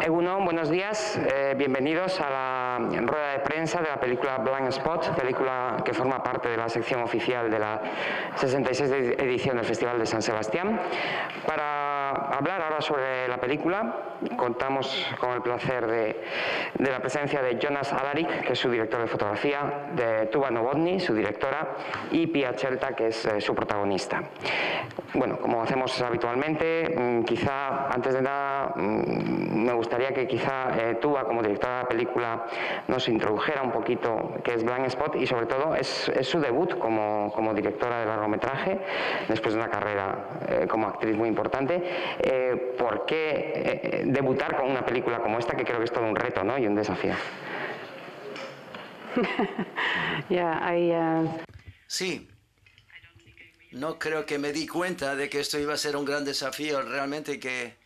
Egunon, buenos días. Bienvenidos a la rueda de prensa de la película Blind Spot, película que forma parte de la sección oficial de la 66 edición del Festival de San Sebastián. Para hablar ahora sobre la película, contamos con el placer de la presencia de Jonas Alarik, que es su director de fotografía, de Tuba Novotny, su directora, y Pia Chelta, que es su protagonista. Bueno, como hacemos habitualmente, quizá antes de nada me gustaría que Tuba, como directora de la película, nos introdujera un poquito qué es Blind Spot y sobre todo es su debut como directora de largometraje, después de una carrera como actriz muy importante. ¿Por qué debutar con una película como esta, que creo que es todo un reto, ¿no? Y un desafío? Sí, no creo que me di cuenta de que esto iba a ser un gran desafío. Realmente que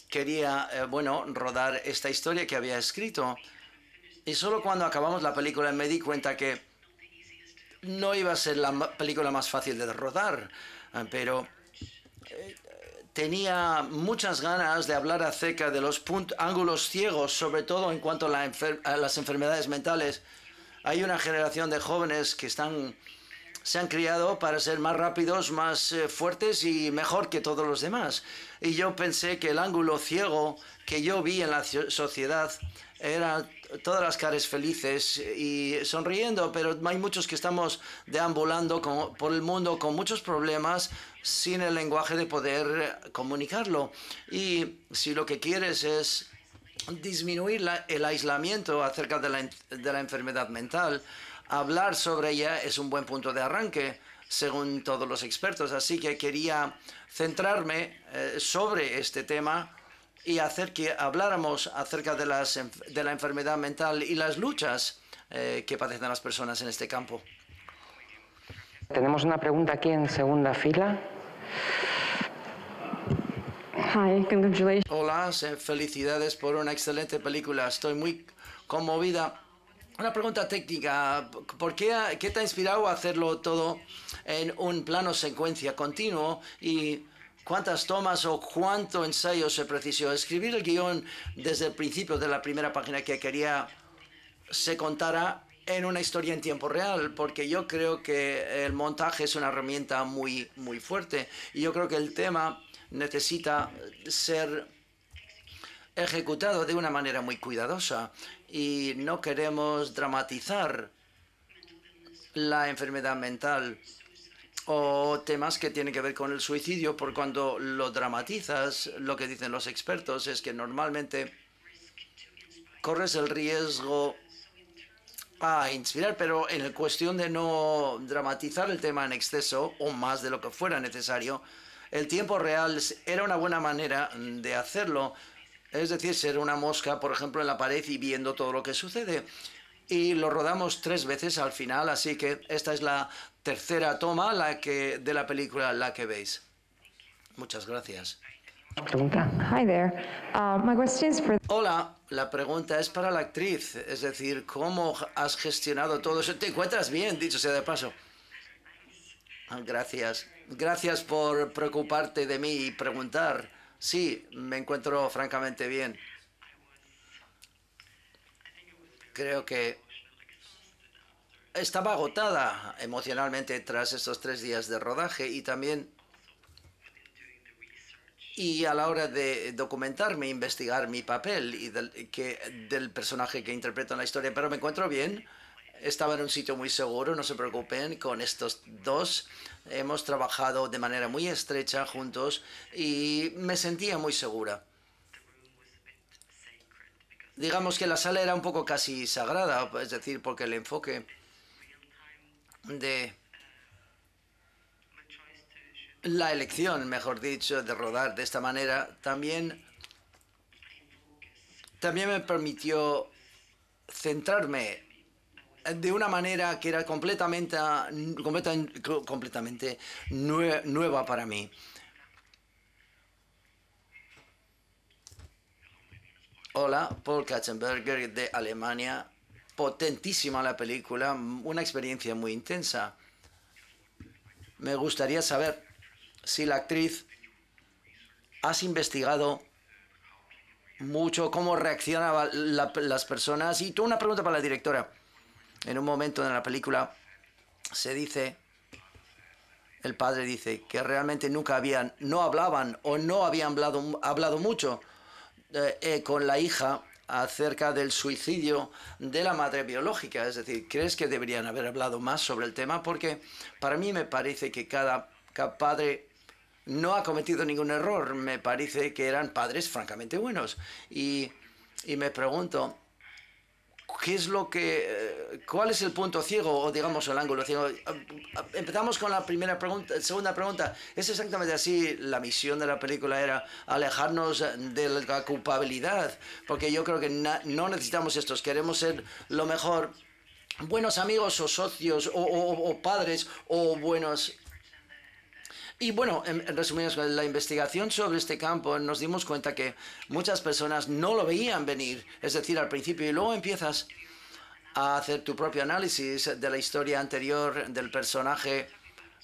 quería, rodar esta historia que había escrito. Y solo cuando acabamos la película me di cuenta que no iba a ser la película más fácil de rodar, pero tenía muchas ganas de hablar acerca de los ángulos ciegos, sobre todo en cuanto a las enfermedades mentales. Hay una generación de jóvenes que se han criado para ser más rápidos, más fuertes y mejor que todos los demás. Y yo pensé que el ángulo ciego que yo vi en la sociedad era todas las caras felices y sonriendo, pero hay muchos que estamos deambulando por el mundo con muchos problemas sin el lenguaje de poder comunicarlo. Y si lo que quieres es disminuir el aislamiento acerca de la enfermedad mental, hablar sobre ella es un buen punto de arranque, según todos los expertos. Así que quería centrarme sobre este tema y hacer que habláramos acerca de la enfermedad mental y las luchas que padecen las personas en este campo. Tenemos una pregunta aquí en segunda fila. Hi, congratulations. Hola, felicidades por una excelente película. Estoy muy conmovida. Una pregunta técnica. ¿Qué te ha inspirado a hacerlo todo en un plano secuencia continuo? ¿Y cuántas tomas o cuánto ensayo se precisó? Escribir el guión desde el principio de la primera página que quería se contara en una historia en tiempo real, porque yo creo que el montaje es una herramienta muy, muy fuerte. Y yo creo que el tema necesita ser ejecutado de una manera muy cuidadosa y no queremos dramatizar la enfermedad mental o temas que tienen que ver con el suicidio, porque cuando lo dramatizas, lo que dicen los expertos es que normalmente corres el riesgo a inspirar, pero en cuestión de no dramatizar el tema en exceso o más de lo que fuera necesario, el tiempo real era una buena manera de hacerlo. Es decir, ser una mosca, por ejemplo, en la pared y viendo todo lo que sucede. Y lo rodamos 3 veces al final, así que esta es la tercera toma de la película la que veis. Muchas gracias. Pregunta. Hi there. My question is for... Hola, la pregunta es para la actriz, es decir, ¿cómo has gestionado todo eso? ¿Te encuentras bien, dicho sea de paso? Gracias. Gracias por preocuparte de mí y preguntar. Sí, me encuentro francamente bien. Creo que estaba agotada emocionalmente tras estos 3 días de rodaje y a la hora de documentarme, investigar mi papel y del personaje que interpreto en la historia, pero me encuentro bien. Estaba en un sitio muy seguro, no se preocupen, con estos dos hemos trabajado de manera muy estrecha juntos y me sentía muy segura. Digamos que la sala era un poco casi sagrada, es decir, porque el enfoque de la elección, mejor dicho, de rodar de esta manera, también me permitió centrarme de una manera que era completamente nueva para mí. Hola, Paul Katzenberger de Alemania. Potentísima la película, una experiencia muy intensa. Me gustaría saber si la actriz has investigado mucho cómo reaccionaban las personas. Y tú, una pregunta para la directora. En un momento en la película se dice, el padre dice que realmente no hablaban o no habían hablado mucho con la hija acerca del suicidio de la madre biológica. Es decir, ¿crees que deberían haber hablado más sobre el tema? Porque para mí me parece que cada padre no ha cometido ningún error. Me parece que eran padres francamente buenos. Y me pregunto, ¿cuál es el punto ciego o digamos el ángulo ciego? Empezamos con la primera pregunta, segunda pregunta. ¿Es exactamente así? La misión de la película era alejarnos de la culpabilidad, porque yo creo que no necesitamos estos, queremos ser lo mejor, buenos amigos o socios o padres o buenos. Y bueno, en resumidas, la investigación sobre este campo nos dimos cuenta que muchas personas no lo veían venir, es decir, al principio, y luego empiezas a hacer tu propio análisis de la historia anterior del personaje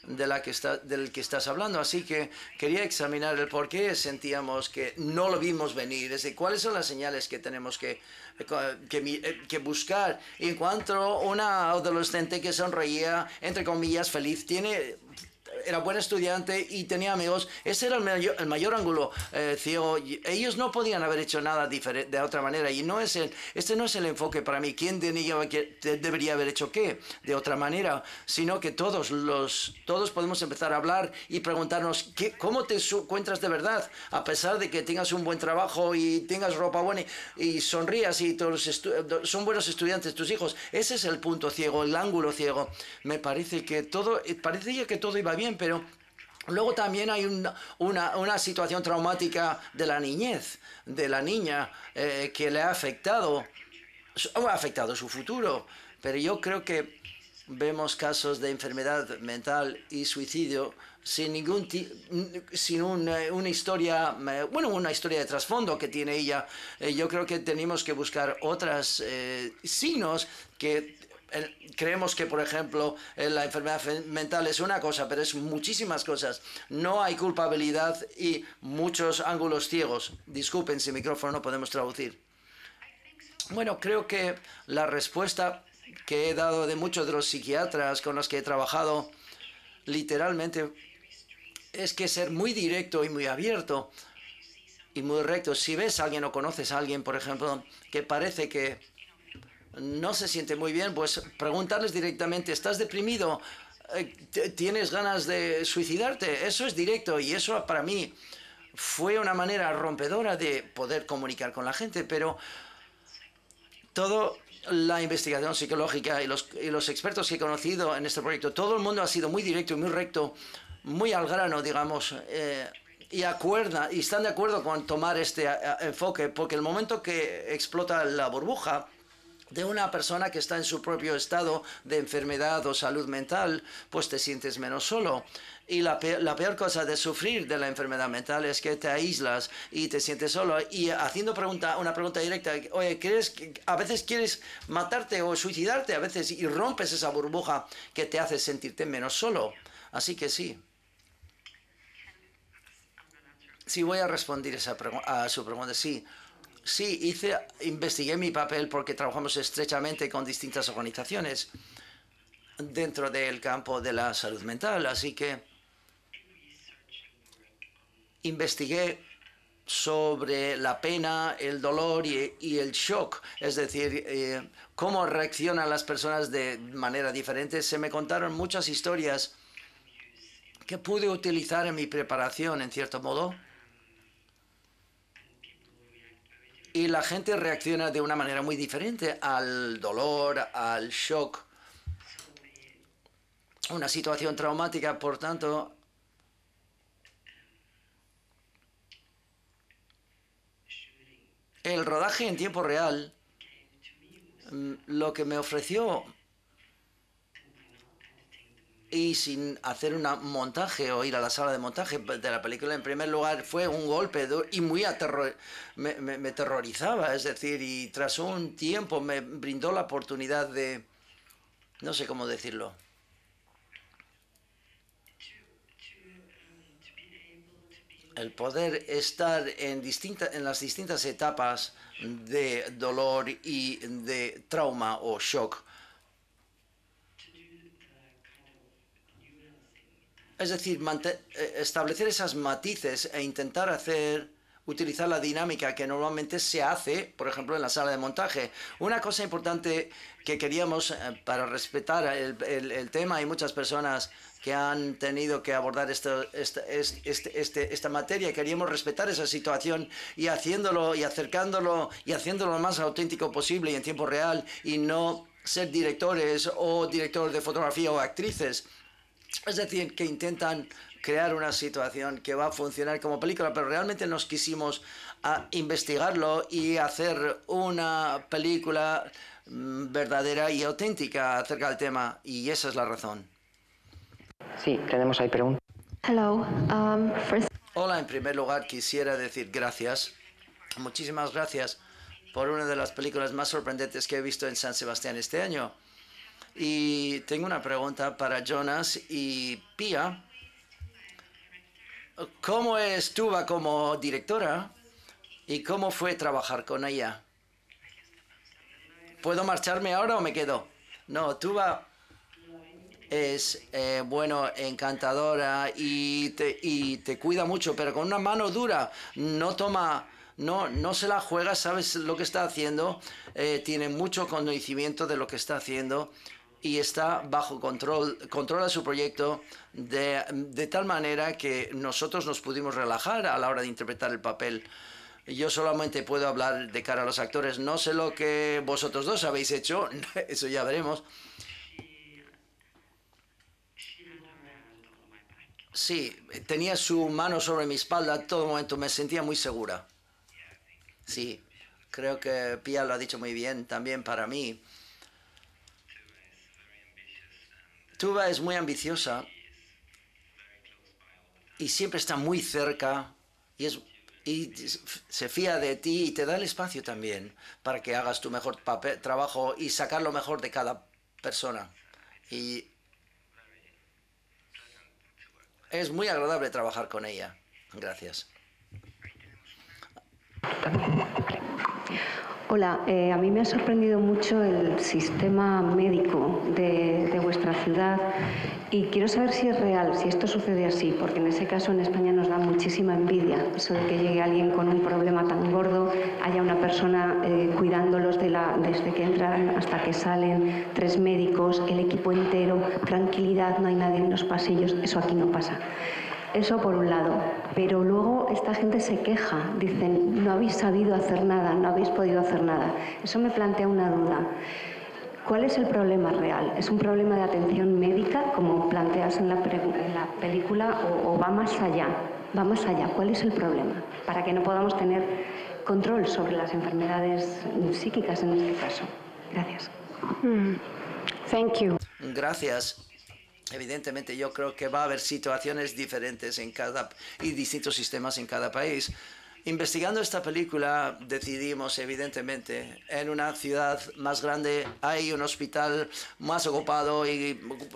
del que estás hablando. Así que quería examinar el por qué sentíamos que no lo vimos venir, es decir, cuáles son las señales que tenemos que buscar. Y encuentro una adolescente que sonreía, entre comillas, feliz, era buen estudiante y tenía amigos. Ese era el mayor ángulo ciego. Ellos no podían haber hecho nada diferente de otra manera. Y este no es el enfoque para mí. ¿Quién debería haber hecho qué de otra manera? Sino que todos podemos empezar a hablar y preguntarnos cómo te encuentras de verdad, a pesar de que tengas un buen trabajo y tengas ropa buena y sonrías y son buenos estudiantes tus hijos. Ese es el punto ciego, el ángulo ciego. Me parece que parecía que todo iba bien, pero luego también hay una situación traumática de la niñez, de la niña, que le ha afectado su futuro. Pero yo creo que vemos casos de enfermedad mental y suicidio sin una historia, una historia de trasfondo que tiene ella. Yo creo que tenemos que buscar otros signos que creemos que, por ejemplo, la enfermedad mental es una cosa, pero es muchísimas cosas. No hay culpabilidad y muchos ángulos ciegos. Disculpen si el micrófono no podemos traducir. Bueno, creo que la respuesta que he dado de muchos de los psiquiatras con los que he trabajado, literalmente, es que ser muy directo y muy abierto y muy recto. Si ves a alguien o conoces a alguien, por ejemplo, que parece que no se siente muy bien, pues preguntarles directamente, ¿estás deprimido? ¿Tienes ganas de suicidarte? Eso es directo y eso para mí fue una manera rompedora de poder comunicar con la gente, pero toda la investigación psicológica y los expertos que he conocido en este proyecto, todo el mundo ha sido muy directo y muy recto, muy al grano, digamos, y están de acuerdo con tomar este enfoque, porque el momento que explota la burbuja de una persona que está en su propio estado de enfermedad o salud mental, pues te sientes menos solo. Y la peor cosa de sufrir de la enfermedad mental es que te aíslas y te sientes solo. Y haciendo una pregunta directa, oye, a veces quieres matarte o suicidarte a veces y rompes esa burbuja que te hace sentirte menos solo? Así que sí. Sí, voy a responder a su pregunta, sí. Sí, investigué mi papel porque trabajamos estrechamente con distintas organizaciones dentro del campo de la salud mental, así que investigué sobre la pena, el dolor y el shock, es decir, cómo reaccionan las personas de manera diferente. Se me contaron muchas historias que pude utilizar en mi preparación, en cierto modo. Y la gente reacciona de una manera muy diferente al dolor, al shock. Una situación traumática, por tanto, el rodaje en tiempo real, lo que me ofreció, y sin hacer un montaje o ir a la sala de montaje de la película, en primer lugar fue un golpe y me aterrorizaba, es decir, y tras un tiempo me brindó la oportunidad de, no sé cómo decirlo, el poder estar en las distintas etapas de dolor y de trauma o shock. Es decir, establecer esas matices e intentar utilizar la dinámica que normalmente se hace, por ejemplo, en la sala de montaje. Una cosa importante que queríamos, para respetar el tema, hay muchas personas que han tenido que abordar esta materia, y queríamos respetar esa situación y haciéndolo y acercándolo y haciéndolo lo más auténtico posible y en tiempo real, y no ser directores o directores de fotografía o actrices. Es decir, que intentan crear una situación que va a funcionar como película, pero realmente nos quisimos investigarlo y hacer una película verdadera y auténtica acerca del tema, y esa es la razón. Sí, tenemos ahí preguntas. Hello. Hola, en primer lugar quisiera decir gracias. Muchísimas gracias por una de las películas más sorprendentes que he visto en San Sebastián este año. Y tengo una pregunta para Jonas y Pia. ¿Cómo es Tuva como directora y cómo fue trabajar con ella? ¿Puedo marcharme ahora o me quedo? No, Tuva es encantadora y te cuida mucho, pero con una mano dura. No se la juega, sabes lo que está haciendo, tiene mucho conocimiento de lo que está haciendo y está bajo control, controla su proyecto de tal manera que nosotros nos pudimos relajar a la hora de interpretar el papel. Yo solamente puedo hablar de cara a los actores, no sé lo que vosotros dos habéis hecho, eso ya veremos. Sí, tenía su mano sobre mi espalda a todo momento, me sentía muy segura. Sí, creo que Pia lo ha dicho muy bien también para mí. Tuva es muy ambiciosa y siempre está muy cerca y se fía de ti y te da el espacio también para que hagas tu mejor trabajo y sacar lo mejor de cada persona. Y es muy agradable trabajar con ella. Gracias. Hola, a mí me ha sorprendido mucho el sistema médico de vuestra ciudad y quiero saber si es real, si esto sucede así, porque en ese caso en España nos da muchísima envidia eso de que llegue alguien con un problema tan gordo, haya una persona cuidándolos desde que entran hasta que salen, 3 médicos, el equipo entero, tranquilidad, no hay nadie en los pasillos, eso aquí no pasa. Eso por un lado, pero luego esta gente se queja, dicen, no habéis sabido hacer nada, no habéis podido hacer nada. Eso me plantea una duda. ¿Cuál es el problema real? ¿Es un problema de atención médica, como planteas en la película, o va más allá? Va más allá. ¿Cuál es el problema? Para que no podamos tener control sobre las enfermedades psíquicas en este caso. Gracias. Thank you. Gracias. Evidentemente, yo creo que va a haber situaciones diferentes y distintos sistemas en cada país. Investigando esta película, decidimos, evidentemente, en una ciudad más grande hay un hospital más ocupado y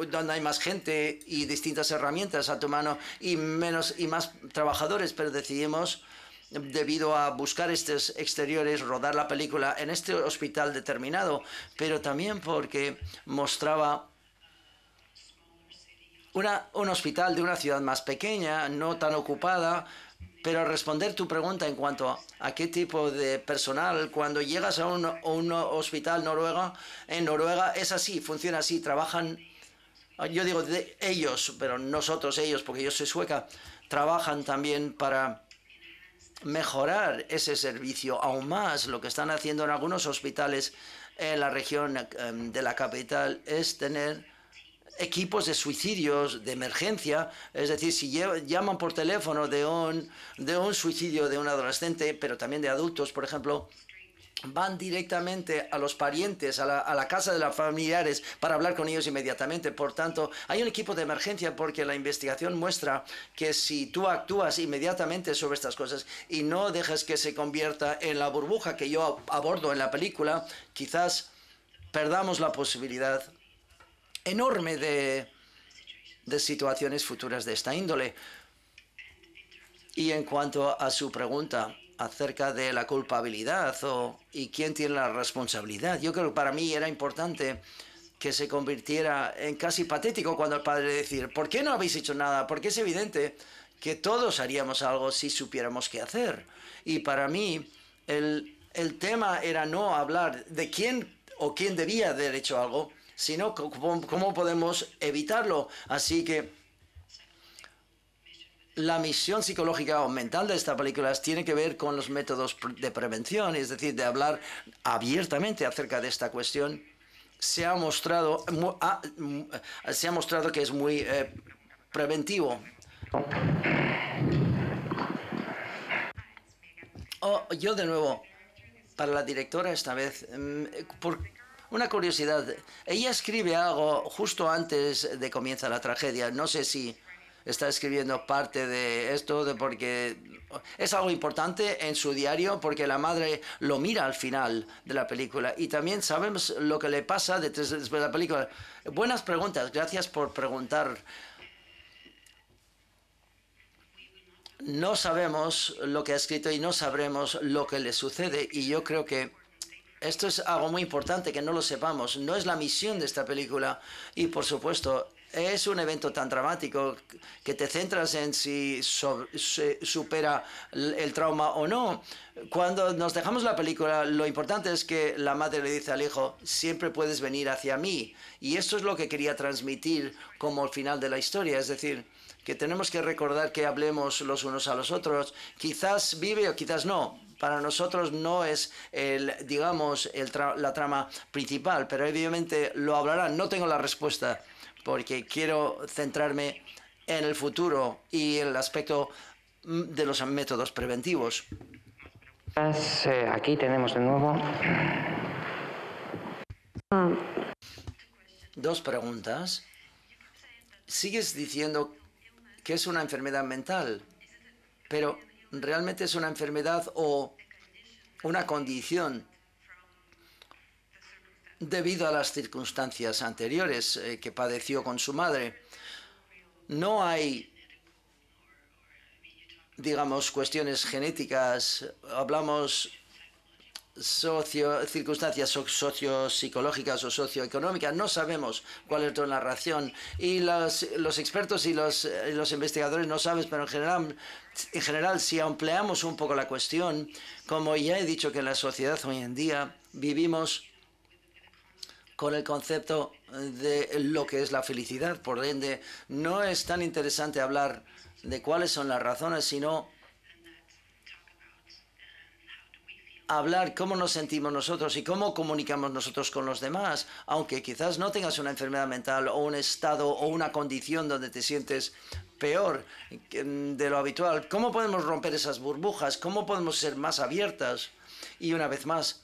donde hay más gente y distintas herramientas a tu mano y más trabajadores, pero decidimos, debido a buscar estos exteriores, rodar la película en este hospital determinado, pero también porque mostraba un hospital de una ciudad más pequeña, no tan ocupada, pero responder tu pregunta en cuanto a qué tipo de personal, cuando llegas a un hospital en Noruega es así, funciona así, trabajan, yo digo de ellos, pero nosotros ellos, porque yo soy sueca, trabajan también para mejorar ese servicio aún más. Lo que están haciendo en algunos hospitales en la región de la capital es tener equipos de suicidios de emergencia, es decir, si llaman por teléfono de un suicidio de un adolescente, pero también de adultos, por ejemplo, van directamente a los parientes, a la casa de los familiares para hablar con ellos inmediatamente. Por tanto, hay un equipo de emergencia porque la investigación muestra que si tú actúas inmediatamente sobre estas cosas y no dejas que se convierta en la burbuja que yo abordo en la película, quizás perdamos la posibilidad enorme de situaciones futuras de esta índole. Y en cuanto a su pregunta acerca de la culpabilidad y quién tiene la responsabilidad, yo creo que para mí era importante que se convirtiera en casi patético cuando el padre decía, ¿por qué no habéis hecho nada? Porque es evidente que todos haríamos algo si supiéramos qué hacer. Y para mí el tema era no hablar de quién o quién debía haber hecho algo, sino cómo podemos evitarlo. Así que la misión psicológica o mental de esta película tiene que ver con los métodos de prevención, es decir, de hablar abiertamente acerca de esta cuestión. Se ha mostrado que es muy preventivo. Yo de nuevo, para la directora esta vez, por una curiosidad, ella escribe algo justo antes de comienza la tragedia. No sé si está escribiendo parte de esto, porque es algo importante en su diario, porque la madre lo mira al final de la película y también sabemos lo que le pasa después de la película. Buenas preguntas, gracias por preguntar. No sabemos lo que ha escrito y no sabremos lo que le sucede, y yo creo que esto es algo muy importante que no lo sepamos. No es la misión de esta película y, por supuesto, es un evento tan dramático que te centras en si se supera el trauma o no. Cuando nos dejamos la película, lo importante es que la madre le dice al hijo, siempre puedes venir hacia mí. Y esto es lo que quería transmitir como el final de la historia. Es decir, que tenemos que recordar que hablemos los unos a los otros. Quizás vive o quizás no. Para nosotros no es la trama principal, pero evidentemente lo hablarán. No tengo la respuesta, porque quiero centrarme en el futuro y el aspecto de los métodos preventivos. Aquí tenemos de nuevo. Dos preguntas. Sigues diciendo que es una enfermedad mental, pero ¿realmente es una enfermedad o una condición debido a las circunstancias anteriores que padeció con su madre? No hay, digamos, cuestiones genéticas, hablamos circunstancias sociopsicológicas o socioeconómicas, no sabemos cuál es toda la razón, y los expertos y los investigadores no saben, pero en general, si ampliamos un poco la cuestión, como ya he dicho que en la sociedad hoy en día vivimos con el concepto de lo que es la felicidad, por ende no es tan interesante hablar de cuáles son las razones, sino hablar cómo nos sentimos nosotros y cómo comunicamos nosotros con los demás, aunque quizás no tengas una enfermedad mental o un estado o una condición donde te sientes peor de lo habitual. ¿Cómo podemos romper esas burbujas? ¿Cómo podemos ser más abiertas? Y una vez más,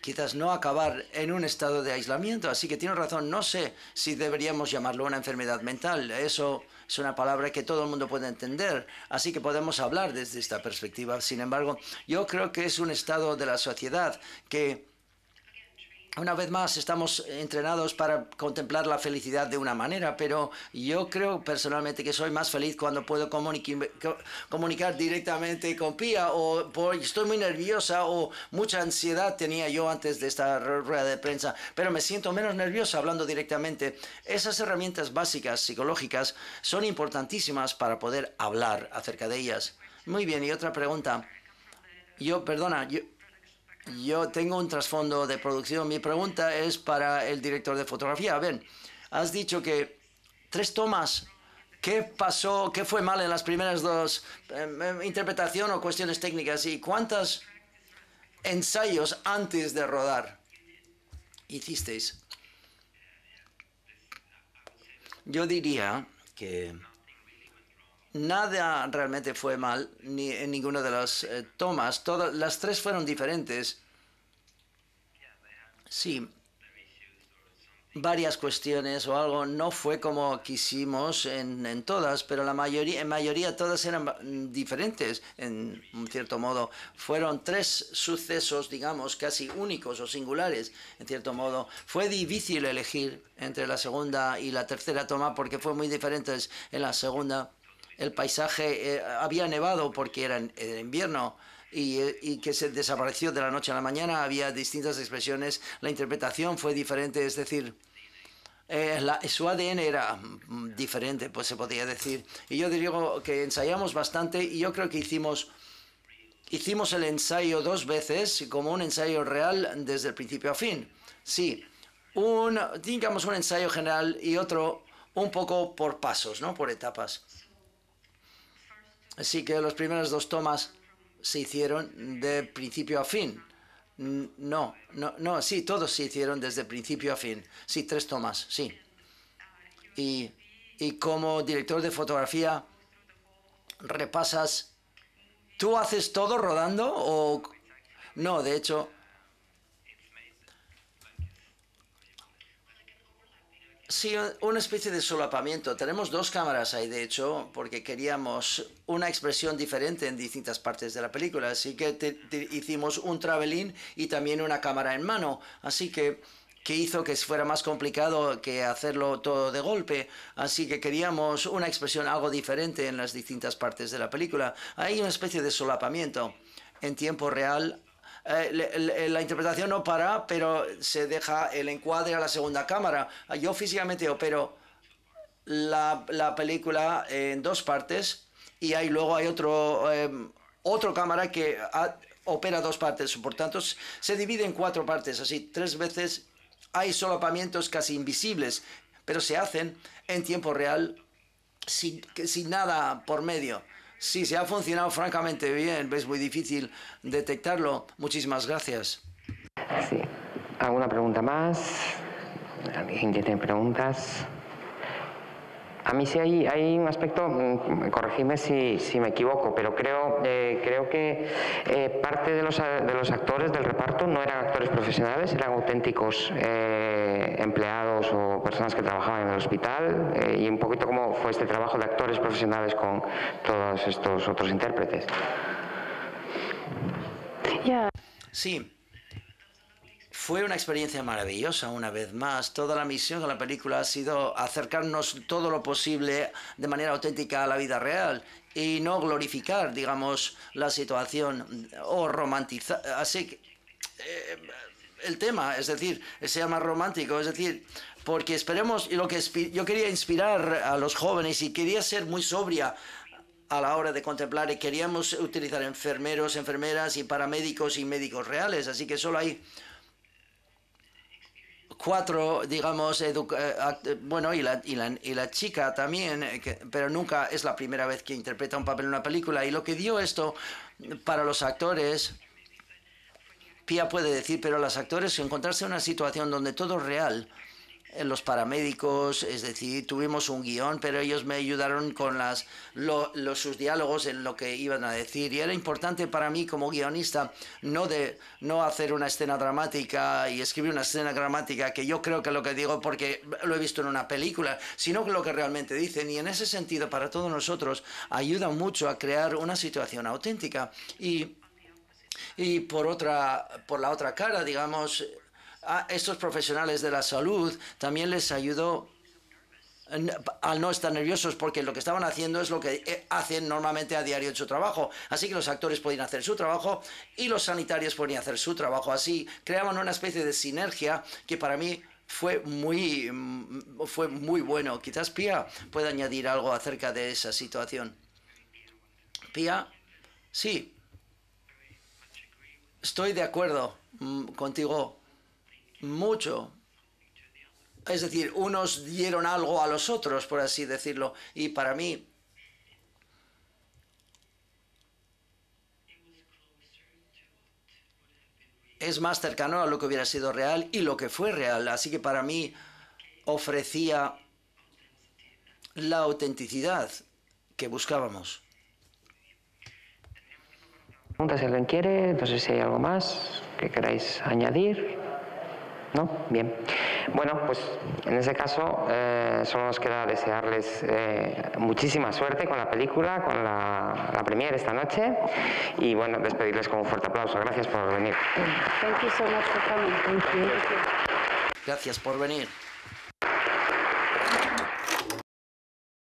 quizás no acabar en un estado de aislamiento. Así que tienes razón, no sé si deberíamos llamarlo una enfermedad mental. Eso es una palabra que todo el mundo puede entender, así que podemos hablar desde esta perspectiva. Sin embargo, yo creo que es un estado de la sociedad que, una vez más, estamos entrenados para contemplar la felicidad de una manera, pero yo creo personalmente que soy más feliz cuando puedo comunicar directamente con Pia, o estoy muy nerviosa o mucha ansiedad tenía yo antes de esta rueda de prensa, pero me siento menos nerviosa hablando directamente. Esas herramientas básicas psicológicas son importantísimas para poder hablar acerca de ellas. Muy bien, y otra pregunta. Yo tengo un trasfondo de producción. Mi pregunta es para el director de fotografía. A ver, has dicho que 3 tomas. ¿Qué pasó? ¿Qué fue mal en las primeras 2? ¿Interpretación o cuestiones técnicas? ¿Y cuántos ensayos antes de rodar hicisteis? Yo diría que nada realmente fue mal ni en ninguna de las tomas. Todas las 3 fueron diferentes. Sí, varias cuestiones o algo no fue como quisimos en todas, pero en mayoría todas eran diferentes en un cierto modo. Fueron 3 sucesos, digamos, casi únicos o singulares, en cierto modo. Fue difícil elegir entre la segunda y la tercera toma porque fue muy diferentes en la segunda. el paisaje, había nevado porque era invierno y que se desapareció de la noche a la mañana, había distintas expresiones, la interpretación fue diferente, es decir, su ADN era diferente, pues se podría decir. Y yo digo que ensayamos bastante y yo creo que hicimos el ensayo 2 veces como un ensayo real desde el principio a fin. Sí, digamos un ensayo general y otro un poco por pasos, ¿no? Por etapas. Así que las primeras 2 tomas se hicieron de principio a fin. No, sí, todos se hicieron desde principio a fin. Sí, 3 tomas, sí. Y como director de fotografía, repasas. ¿Tú haces todo rodando o...? No, de hecho... Sí, una especie de solapamiento. Tenemos 2 cámaras ahí, de hecho, porque queríamos una expresión diferente en distintas partes de la película. Así que hicimos un travelling y también una cámara en mano. Así que hizo que fuera más complicado que hacerlo todo de golpe. Así que queríamos una expresión algo diferente en las distintas partes de la película. Hay una especie de solapamiento en tiempo real. La interpretación no para, pero se deja el encuadre a la segunda cámara. Yo físicamente opero la película en 2 partes y luego hay otro cámara que opera 2 partes. Por tanto, se divide en 4 partes. Así, 3 veces hay solapamientos casi invisibles, pero se hacen en tiempo real sin nada por medio. Sí, se ha funcionado francamente bien, es muy difícil detectarlo. Muchísimas gracias. Sí. ¿Alguna pregunta más? ¿Alguien que tiene preguntas? A mí sí hay un aspecto, corregidme si me equivoco, pero creo que parte de los actores del reparto no eran actores profesionales, eran auténticos empleados o personas que trabajaban en el hospital, y un poquito cómo fue este trabajo de actores profesionales con todos estos otros intérpretes. Sí. Fue una experiencia maravillosa, una vez más. Toda la misión de la película ha sido acercarnos todo lo posible de manera auténtica a la vida real y no glorificar, digamos, la situación o romantizar. Así que el tema, es decir, se llama romántico, es decir, porque esperemos, yo quería inspirar a los jóvenes y quería ser muy sobria a la hora de contemplar y queríamos utilizar enfermeros, enfermeras y paramédicos y médicos reales, así que solo hay 4, digamos, bueno, y la chica también, pero nunca es la primera vez que interpreta un papel en una película. Y lo que dio esto para los actores, Pia puede decir, pero los actores encontrarse en una situación donde todo es real. Los paramédicos, es decir, tuvimos un guión, pero ellos me ayudaron con sus diálogos en lo que iban a decir. Y era importante para mí como guionista no hacer una escena dramática y escribir una escena dramática que yo creo que lo que digo porque lo he visto en una película, sino lo que realmente dicen. Y en ese sentido, para todos nosotros, ayuda mucho a crear una situación auténtica. Y por la otra cara, digamos, a estos profesionales de la salud también les ayudó al no estar nerviosos porque lo que estaban haciendo es lo que hacen normalmente a diario en su trabajo. Así que los actores podían hacer su trabajo y los sanitarios podían hacer su trabajo. Así creaban una especie de sinergia que para mí fue muy bueno. Quizás Pia pueda añadir algo acerca de esa situación. Pia, sí, estoy de acuerdo contigo. Mucho. Es decir, unos dieron algo a los otros, por así decirlo, y para mí es más cercano a lo que hubiera sido real y lo que fue real. Así que para mí ofrecía la autenticidad que buscábamos. Pregunta si alguien quiere, no sé si hay algo más que queráis añadir. ¿No? Bien. Bueno, pues en ese caso solo nos queda desearles muchísima suerte con la película, con la premiere esta noche y bueno, despedirles con un fuerte aplauso. Gracias por venir. Thank you so much for coming. Thank you. Gracias por venir.